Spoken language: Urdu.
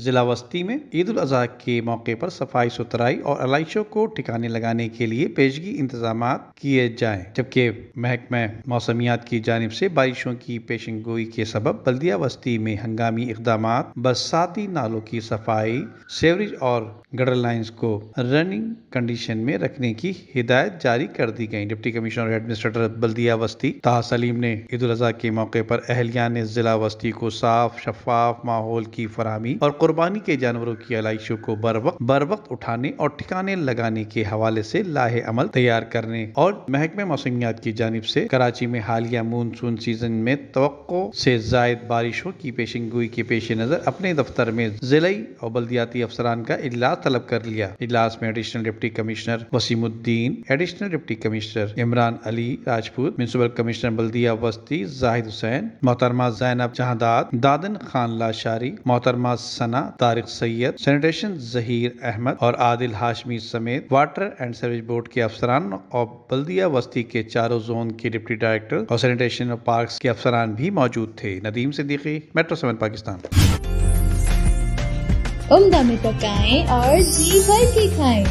ضلع وسطی میں عید الاضحیٰ کے موقع پر صفائی ستھرائی اور علائشوں کو ٹھکانے لگانے کے لیے پیشگی انتظامات کیے جائیں، جبکہ محکمہ موسمیات کی جانب سے بارشوں کی پیشن گوئی کے سبب بلدیہ وسطی میں ہنگامی اقدامات برساتی نالوں کی صفائی، سیوریج اور گٹر لائنز کو رننگ کنڈیشن میں رکھنے کی ہدایت جاری کر دی گئی۔ ڈپٹی کمشنر اور ایڈمنسٹریٹر بلدیہ وسطی طاہر سلیم نے عید الاضحیٰ کے موقع پر اہلیان ضلع وسطی کو صاف شفاف ماحول کی فراہمی اور قربانی کے جانوروں کی علائشوں کو بروقت اٹھانے اور ٹھکانے لگانے کے حوالے سے لائحہ عمل تیار کرنے اور محکمہ موسمیات کی جانب سے کراچی میں حالیہ مونسون سیزن میں توقع سے زائد بارشوں کی پیشن گوئی کے پیش نظر اپنے دفتر میں ضلعی اور بلدیاتی افسران کا اجلاس طلب کر لیا۔ اجلاس میں ایڈیشنل ڈپٹی کمشنر وسیم الدین، ایڈیشنل ڈپٹی کمشنر عمران علی راجپوت، میونسپل کمشنر بلدیہ وسطی زاہد حسین، محترمہ زینب جہانداد، دادن خان لاشاری، محترمہ ثنا طارق سید، سینیٹیشن ظہیر احمد اور عادل ہاشمی سمیت واٹر اینڈ سیوریج بورڈ کے افسران اور بلدیہ وسطی کے چاروں زون کے ڈپٹی ڈائریکٹر اور سینیٹیشن اور پارکس کے افسران بھی موجود تھے۔ ندیم صدیقی، میٹرو 7 پاکستان۔ عمدہ میں پکائیں اور جی بھر کے کھائیں۔